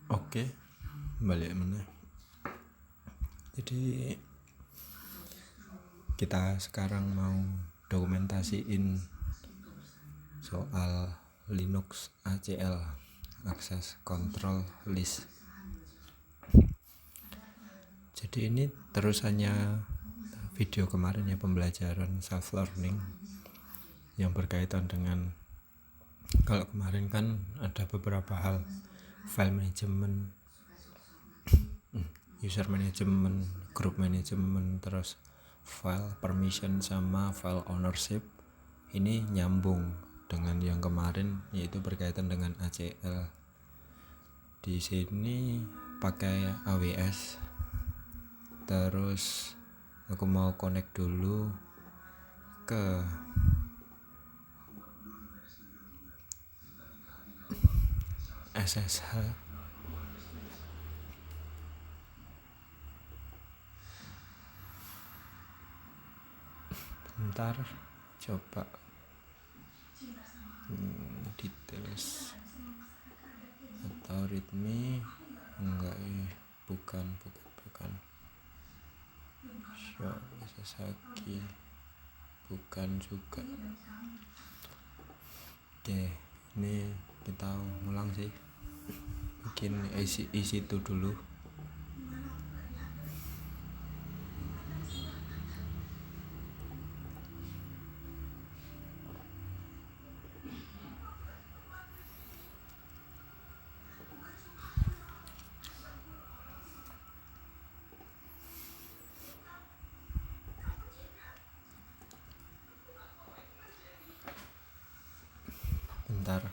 Oke, balik mana? Jadi kita sekarang mau dokumentasiin soal Linux ACL, Access Control List. Jadi ini terusannya video kemarin ya, pembelajaran self learning yang berkaitan dengan, kalau kemarin kan ada beberapa hal, file management, user management, group management, terus file permission sama file ownership. Ini nyambung dengan yang kemarin, yaitu berkaitan dengan ACL. Di sini pakai AWS. Terus aku mau connect dulu ke SSH. Bentar, coba details atau readme. Enggak, bukan show SSH bukan juga. Oke, ini kita ulang sih, bikin isi itu dulu. Bentar.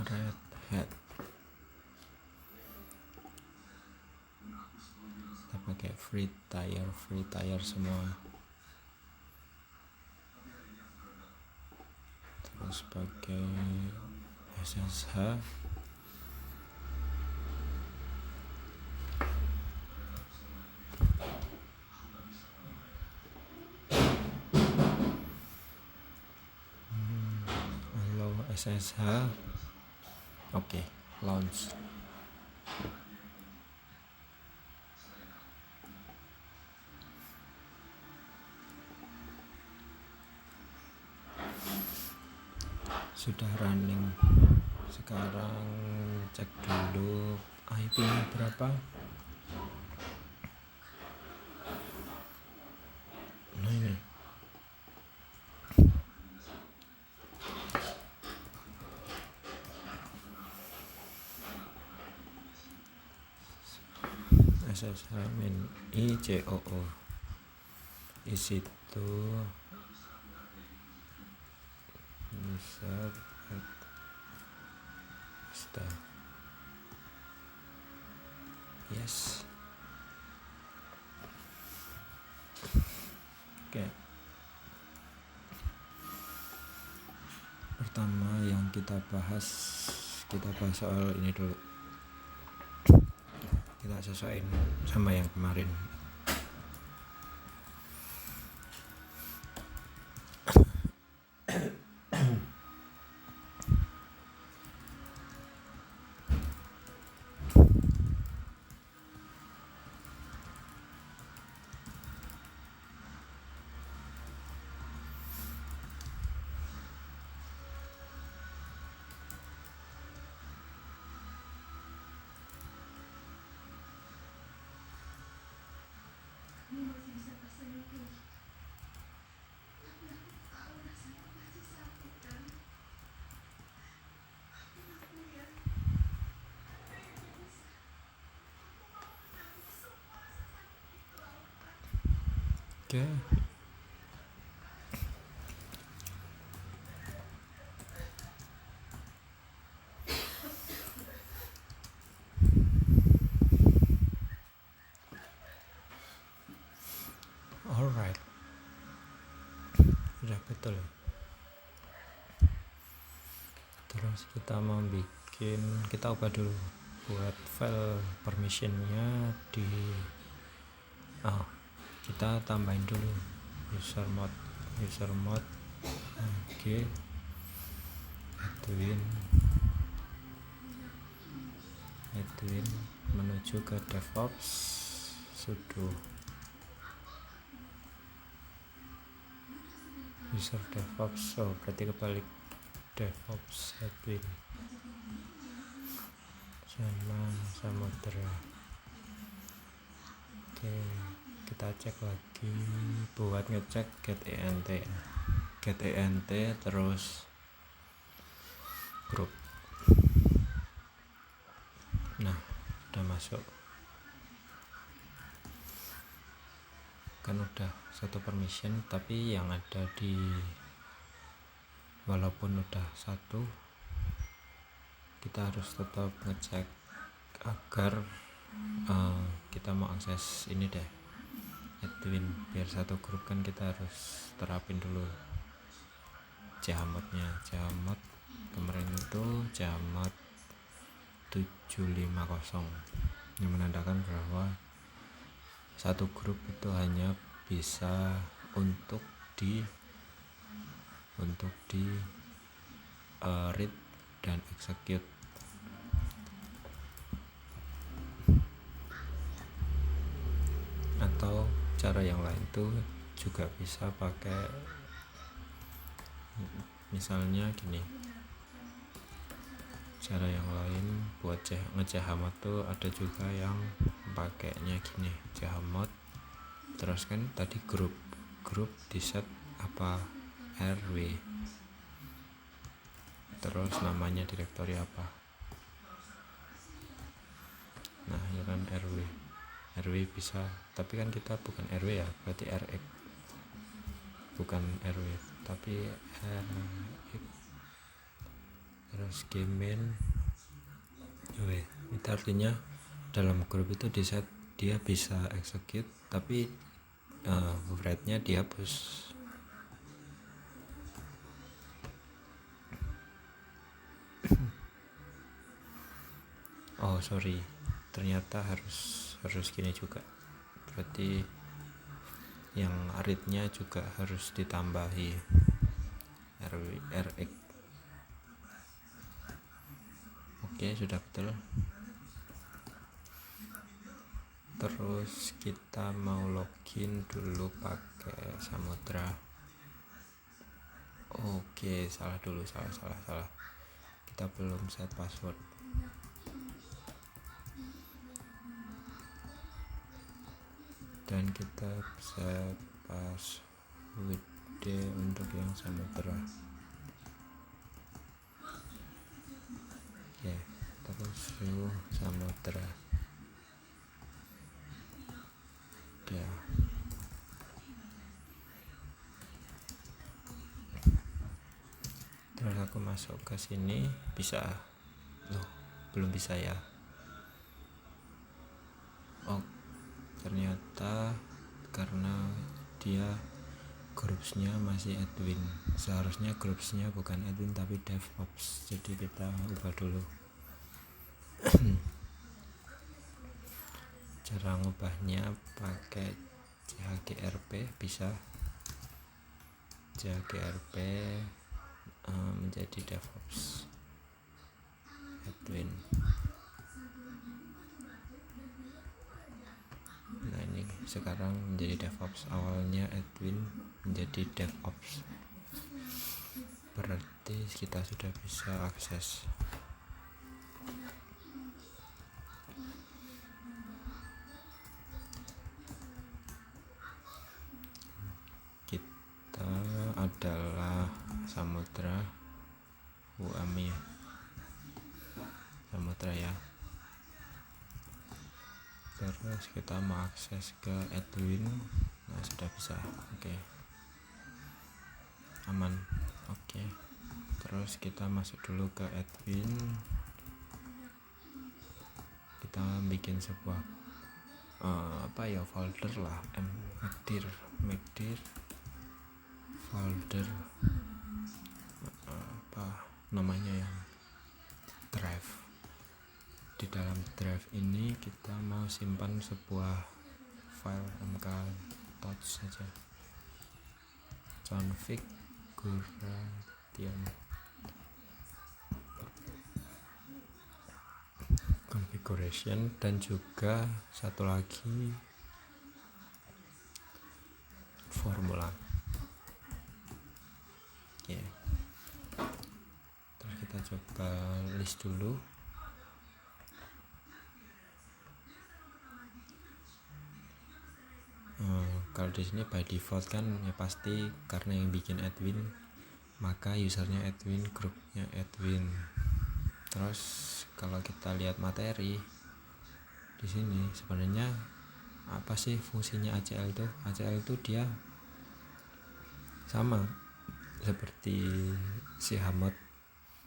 Red Hat. Kita pakai free tire semua. Terus pakai SSH. Halo SSH. Oke, launch. Sudah running. Sekarang cek dulu IP-nya berapa. Nah ini SSH min ICOO isitu user style. Yes. Oke. Pertama yang kita bahas soal ini dulu. Kita sesuaiin sama yang kemarin. Oke. Alright. Sudah betul Terus kita ubah dulu buat file permissionnya kita tambahin dulu user mode oke, admin menuju ke DevOps sudo user DevOps, berarti kebalik, DevOps admin sama Samudra. Oke, kita cek lagi buat ngecek get ent terus grup. Nah, udah masuk kan, udah satu permission, tapi yang ada walaupun udah satu, kita harus tetap ngecek agar kita mau akses ini deh, admin, biar satu grup kan kita harus terapin dulu Jmod-nya. Jmod kemarin itu Jmod 750 yang menandakan bahwa satu grup itu hanya bisa untuk di read dan execute. Atau cara yang lain tuh juga bisa pakai, misalnya gini, cara yang lain buat ngejahmod tuh ada juga yang pakainya gini, jahmod terus kan tadi grup di set apa, rw, terus namanya direktori apa, nah ya kan rw bisa, tapi kan kita bukan rw ya, berarti rx, bukan rw tapi rx. Terus gmain itu artinya dalam grup itu di set dia bisa execute, tapi thread-nya dihapus. Sorry, ternyata harus gini juga, berarti yang read-nya juga harus ditambahi rx. Oke, sudah betul. Terus kita mau login dulu pakai Samudra. Oke, salah, kita belum set password. Dan kita set password untuk yang Samudra. Oke, terus Samudra. Ya. Terus aku masuk ke sini, bisa? Belum bisa ya. Ternyata karena dia grupsnya masih admin, seharusnya grupsnya bukan admin tapi DevOps, jadi kita ubah dulu. Cara ngubahnya pakai chgrp, bisa chgrp menjadi DevOps admin. Nah ini sekarang menjadi DevOps, awalnya admin menjadi DevOps, berarti kita sudah bisa akses. Kita adalah Samudra UAMI, Samudra ya. Terus kita mau akses ke admin, nah sudah bisa. Oke, aman. Oke, terus kita masuk dulu ke admin, kita bikin sebuah folder lah, mkdir folder, apa namanya ya, di dalam drive ini kita mau simpan sebuah file mk touch saja, configuration dan juga satu lagi formula. Oke, terus kita coba list dulu. Kalau di sini by default kan ya pasti karena yang bikin admin, maka usernya admin, grupnya admin. Terus kalau kita lihat materi di sini, sebenarnya apa sih fungsinya ACL itu? ACL itu dia sama seperti si Hamot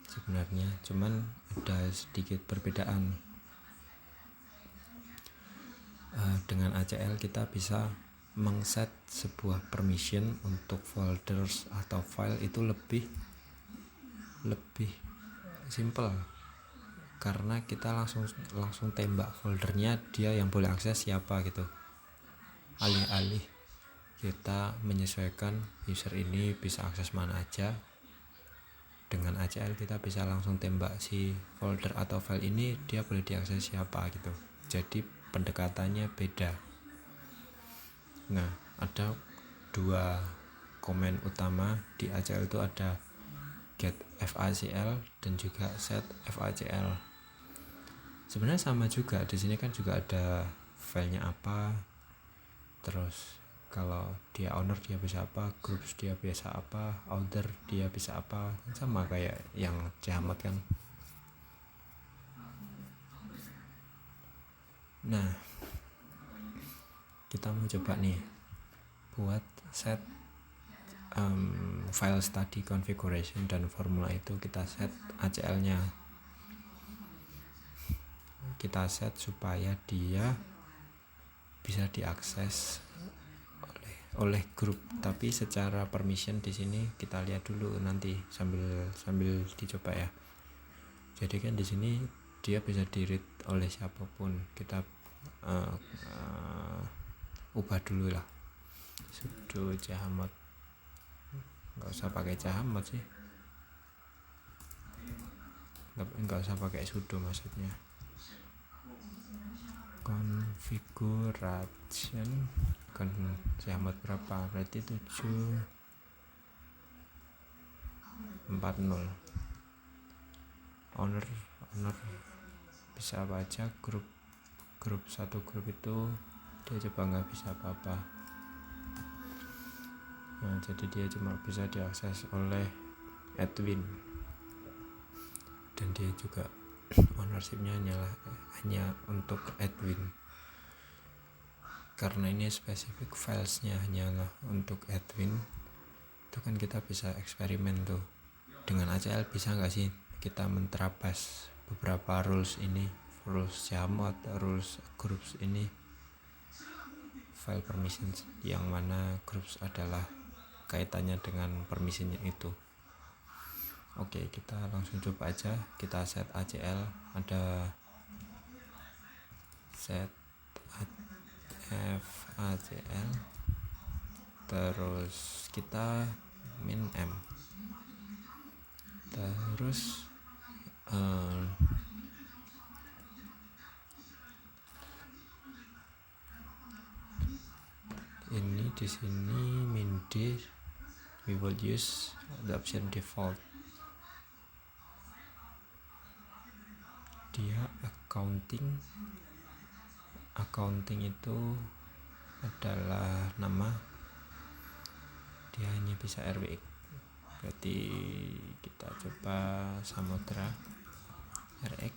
sebenarnya, cuman ada sedikit perbedaan. Dengan ACL kita bisa mengset sebuah permission untuk folders atau file itu lebih simple, karena kita langsung tembak foldernya, dia yang boleh akses siapa gitu, alih-alih kita menyesuaikan user ini bisa akses mana aja. Dengan ACL kita bisa langsung tembak si folder atau file ini dia boleh diakses siapa gitu, jadi pendekatannya beda. Nah, ada dua komen utama di ACL itu, ada get FACL dan juga set FACL. Sebenarnya sama juga, di sini kan juga ada filenya apa, terus kalau dia owner dia bisa apa, groups dia bisa apa, order dia bisa apa, sama kayak yang Jamat kan. Nah, kita mau coba nih buat set file study configuration dan formula itu kita set ACL nya, kita set supaya dia bisa diakses oleh grup, tapi secara permission di sini kita lihat dulu nanti sambil dicoba ya. Jadi kan di sini dia bisa di-read oleh siapapun, kita ubah dulu lah, sudo Jamat, nggak usah pakai Jamat sih, nggak usah pakai sudo, maksudnya configuration kan Jamat berapa, berarti 740. owner bisa apa aja, grup satu grup itu dia coba nggak bisa apa-apa. Nah, jadi dia cuma bisa diakses oleh admin, dan dia juga ownershipnya hanya untuk admin, karena ini spesifik filesnya hanyalah untuk admin. Itu kan kita bisa eksperimen tuh dengan ACL, bisa nggak sih kita menerabas beberapa rules ini, rules Jamat, rules groups ini, file permissions, yang mana groups adalah kaitannya dengan permissionnya itu. Oke, kita langsung coba aja, kita set ACL, ada set FACL, terus kita min m, terus ini di sini min d, we will use the option default. Dia accounting itu adalah nama, dia hanya bisa RWX, berarti kita coba Samudra RX,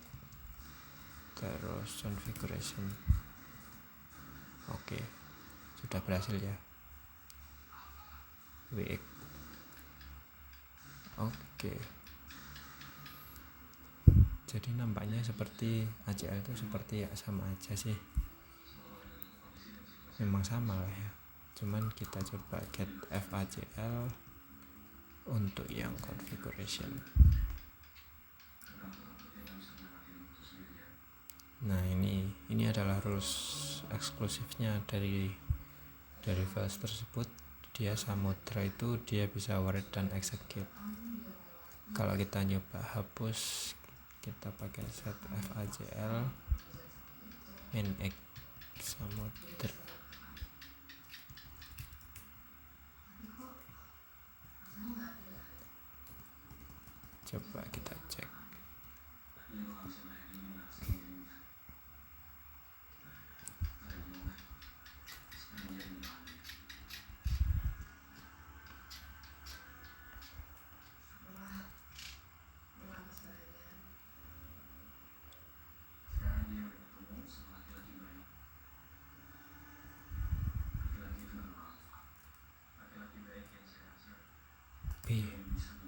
terus configuration. Oke, sudah berhasil ya, WX. Oke, jadi nampaknya seperti ACL itu seperti ya sama aja sih, memang sama lah ya, cuman kita coba get FACL untuk yang configuration. Nah, ini adalah rules eksklusifnya dari files tersebut. Dia Samudra itu dia bisa write dan execute. Kalau kita nyoba hapus, kita pakai set fajl min x Samudra. Coba kita cek.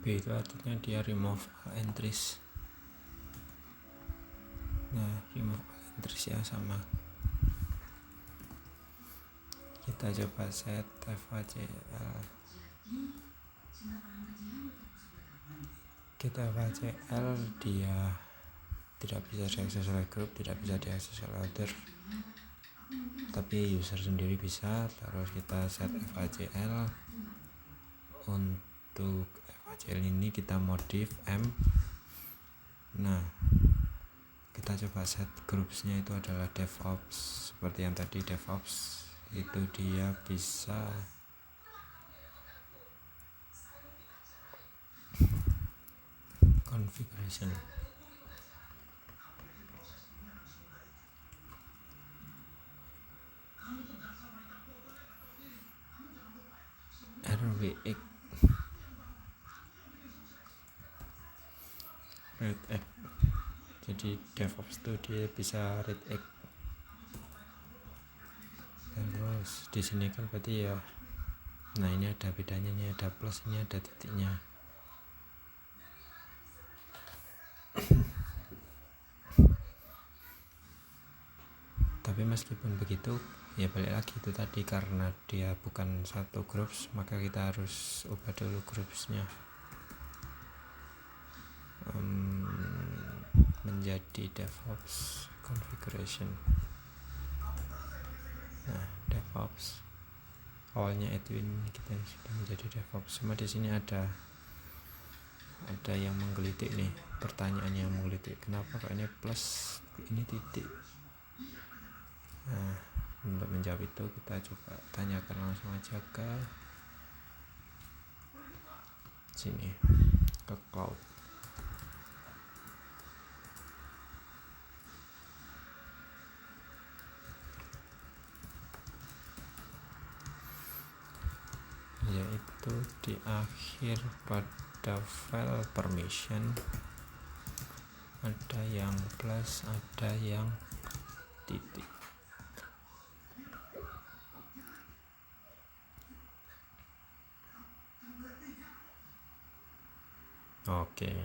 B itu artinya dia remove all entries. Nah, remove all entries ya sama. Kita coba set fajl. Kita fajl, dia tidak bisa diakses oleh grup, tidak bisa diakses oleh other, tapi user sendiri bisa. Terus kita set fajl. Untuk fajl ini kita modif m. Nah, kita coba set groupsnya itu adalah DevOps. Seperti yang tadi, DevOps itu dia bisa configuration. RWX read X. Jadi DevOps itu dia bisa read X. Terus di sini kan berarti ya, nah ini ada bedanya, ini ada plus, ini ada titiknya. Tapi meskipun begitu, ya balik lagi itu tadi, karena dia bukan satu groups, maka kita harus ubah dulu groupsnya menjadi DevOps configuration. Nah, DevOps awalnya Edwin, kita sudah menjadi DevOps. Cuma di sini ada yang menggelitik nih, pertanyaan yang menggelitik, kenapa kok ini plus, ini titik. Nah, untuk menjawab itu kita coba tanyakan langsung aja ke sini, ke cloud. Yaitu di akhir pada file permission ada yang plus, ada yang titik. Oke.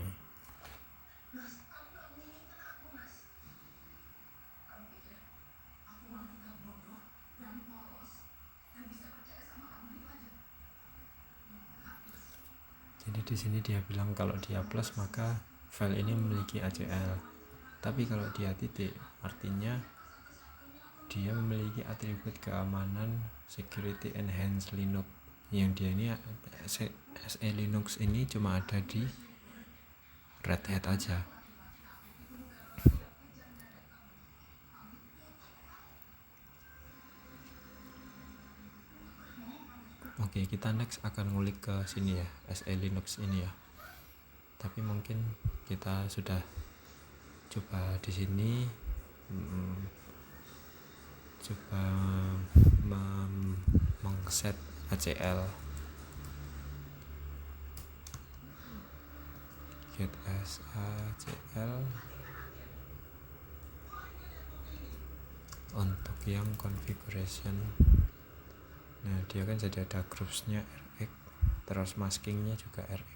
Jadi di sini dia bilang kalau dia plus maka file ini memiliki ACL. Tapi kalau dia titik artinya dia memiliki atribut keamanan security enhanced Linux. Yang dia ini SE Linux ini cuma ada di Red Hat aja. Oke, kita next akan ngulik ke sini ya, SE Linux ini ya. Tapi mungkin kita sudah coba di sini coba mengset ACL, get as ACL untuk yang configuration. Nah, dia kan jadi ada groupsnya RX, terus maskingnya juga RX.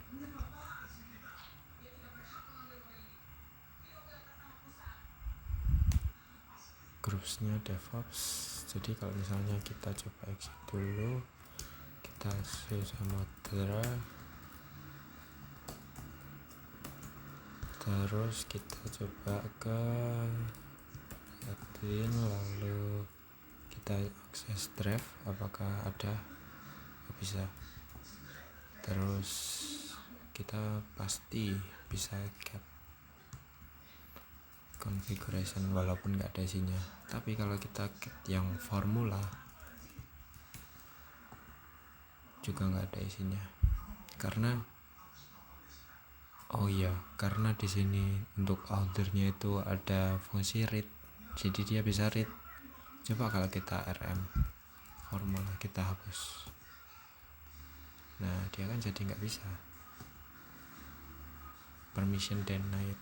Groupsnya DevOps. Jadi kalau misalnya kita coba exit dulu, kita Samudra, terus kita coba ke admin, lalu kita akses drive apakah ada, bisa. Terus kita pasti bisa get configuration walaupun nggak ada isinya. Tapi kalau kita get yang formula juga nggak ada isinya, karena karena di sini untuk ordernya itu ada fungsi read, jadi dia bisa read. Coba kalau kita rm formula kita hapus, nah dia kan jadi nggak bisa, permission denied.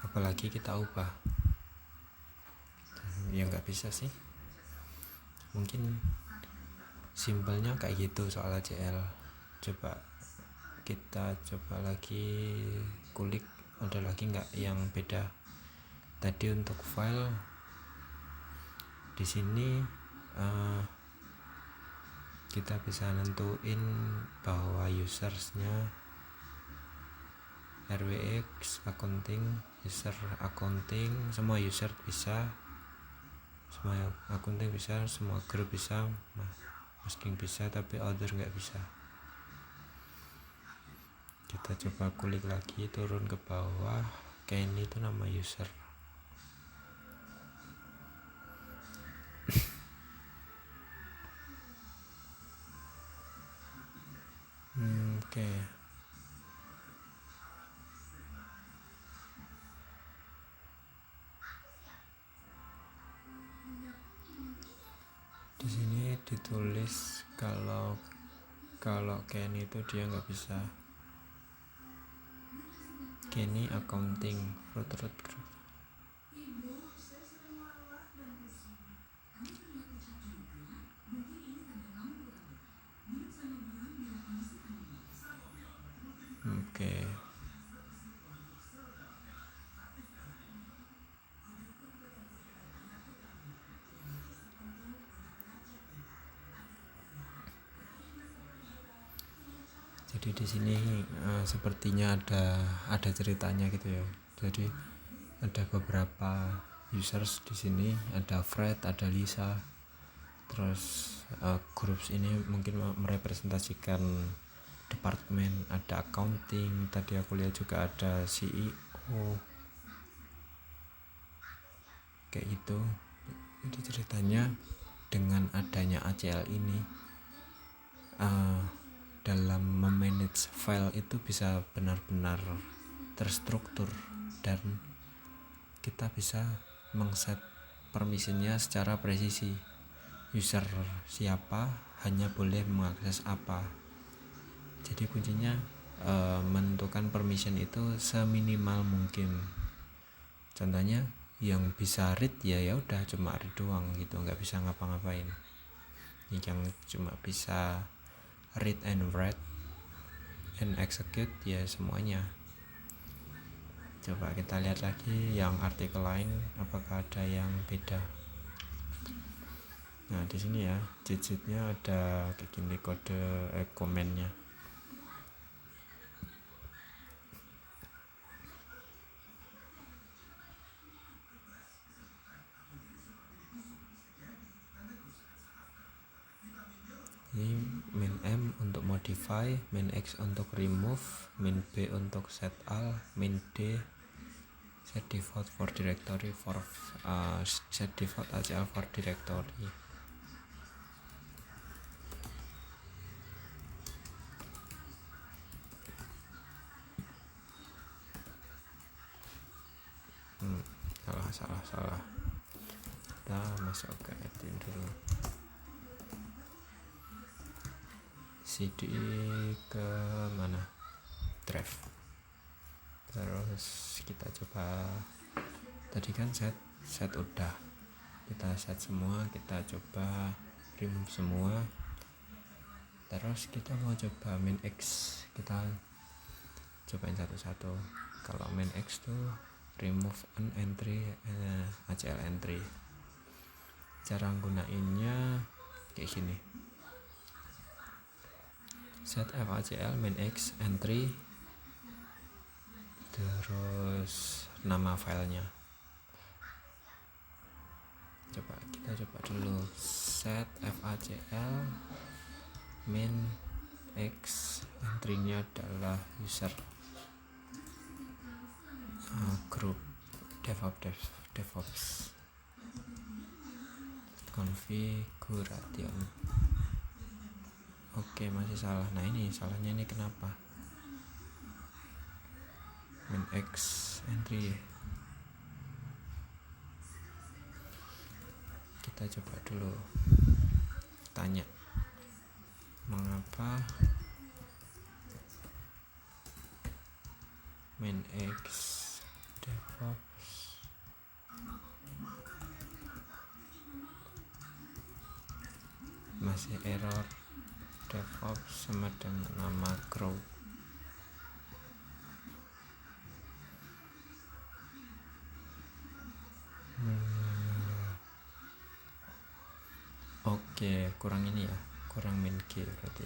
Apalagi kita ubah, ya nggak bisa sih. Mungkin simpelnya kayak gitu soal ACL. Coba kita coba lagi kulik, ada lagi nggak yang beda. Tadi untuk file di sini kita bisa nentuin bahwa usersnya RWX accounting, user accounting, semua user bisa, semua accounting bisa, semua group bisa, masking bisa, tapi order nggak bisa. Kita coba kulik lagi, turun ke bawah, kayak ini tuh nama user. Oke. Di sini ditulis kalau Kenny itu dia nggak bisa. Kenny accounting root group. Oke. Jadi di sini sepertinya ada ceritanya gitu ya. Jadi ada beberapa users di sini, ada Fred, ada Lisa. Terus groups ini mungkin merepresentasikan departemen, ada accounting, tadi aku lihat juga ada CEO, kayak gitu. Jadi ceritanya dengan adanya ACL ini dalam memanage file itu bisa benar-benar terstruktur, dan kita bisa mengset permissionnya secara presisi. User siapa hanya boleh mengakses apa. Jadi kuncinya menentukan permission itu seminimal mungkin. Contohnya yang bisa read ya udah cuma read doang gitu, nggak bisa ngapa-ngapain. Yang cuma bisa read and write and execute ya semuanya. Coba kita lihat lagi yang artikel lain, apakah ada yang beda. Nah di sini ya cheat-sheetnya ada kayak gini, kode komennya. Ini min M untuk modify, min X untuk remove, min B untuk set all, min D set default for directory for set default ACL for directory. Salah. Kita masuk ke admin dulu. CD ke mana? Drive. Terus kita coba, tadi kan set udah, kita set semua, kita coba remove semua. Terus kita mau coba min X, kita cobain satu-satu. Kalau min X tuh remove an entry, ACL entry. Cara gunainnya kayak gini. Set f ACL min X entry terus nama filenya. Kita coba dulu set facl main x, entry-nya adalah user, group DevOps configuration. Oke, masih salah. Nah, ini salahnya ini kenapa? Main x entry. Kita coba dulu tanya mengapa main x DevOps masih error DevOps sama dengan nama group. Oke, kurang ini ya, kurang main G berarti.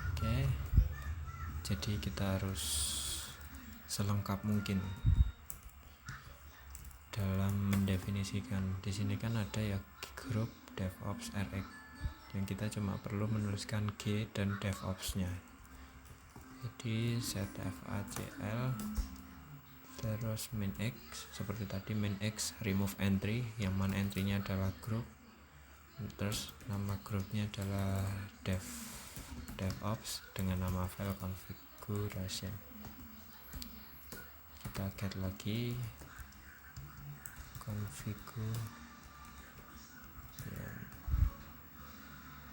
Oke, jadi kita harus selengkap mungkin dalam mendefinisikan. Di sini kan ada ya grup DevOps RX, yang kita cuma perlu menuliskan G dan DevOps-nya. Jadi set facl terus main x, seperti tadi main x remove entry, yang mana entry-nya adalah group, terus nama grupnya adalah DevOps dengan nama file configuration. Kita get lagi configuration.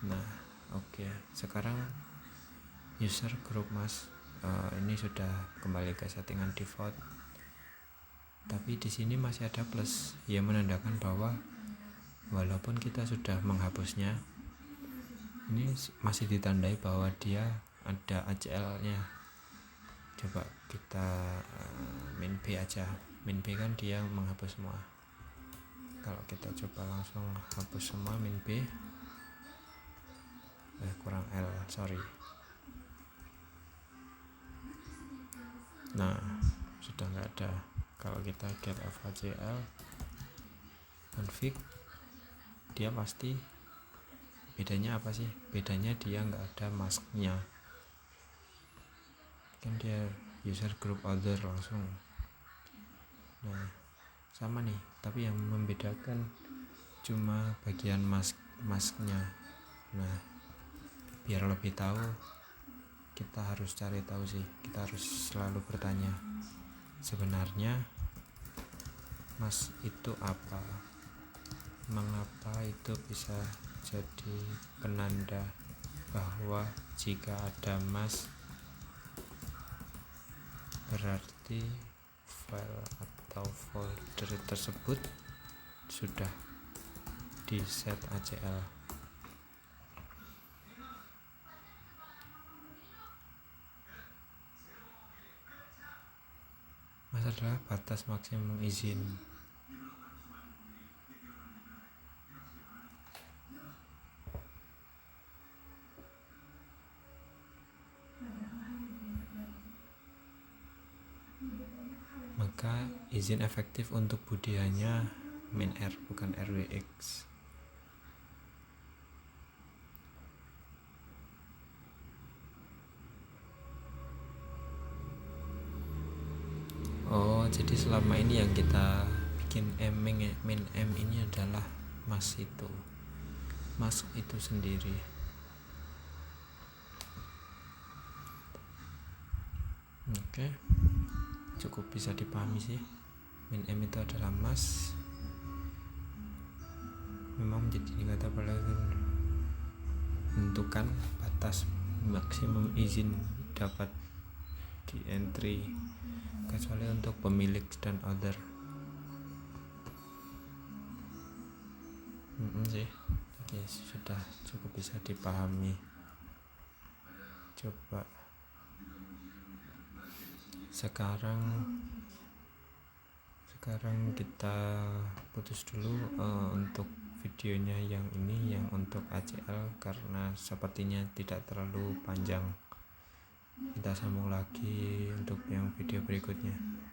Nah, oke. Sekarang user group mas, ini sudah kembali ke settingan default. Tapi di sini masih ada plus yang menandakan bahwa walaupun kita sudah menghapusnya, ini masih ditandai bahwa dia ada ACL-nya. Coba kita main B aja. Main B kan dia menghapus semua. Kalau kita coba langsung hapus semua main B, kurang L, sorry. Nah, sudah nggak ada. Kalau kita get facl config, dia pasti bedanya apa sih? Bedanya dia nggak ada masknya, kan dia user group other langsung. Nah, sama nih, tapi yang membedakan cuma bagian masknya. Nah, biar lebih tahu, kita harus cari tahu sih, kita harus selalu bertanya, sebenarnya mask itu apa? Mengapa itu bisa jadi penanda bahwa jika ada mask berarti file atau folder tersebut sudah di set ACL. Adalah batas maksimum izin. Maka izin efektif untuk budi hanya min R, bukan RWX. Oh, jadi selama ini yang kita bikin min M ini adalah mask itu sendiri. Oke, cukup bisa dipahami sih. Min M itu adalah mask, memang menjadi kata menentukan batas maksimum izin dapat di entry, kecuali untuk pemilik dan other. Sih, oke, sudah cukup bisa dipahami. Coba sekarang kita putus dulu untuk videonya yang ini, yang untuk ACL, karena sepertinya tidak terlalu panjang. kita sambung lagi untuk yang video berikutnya.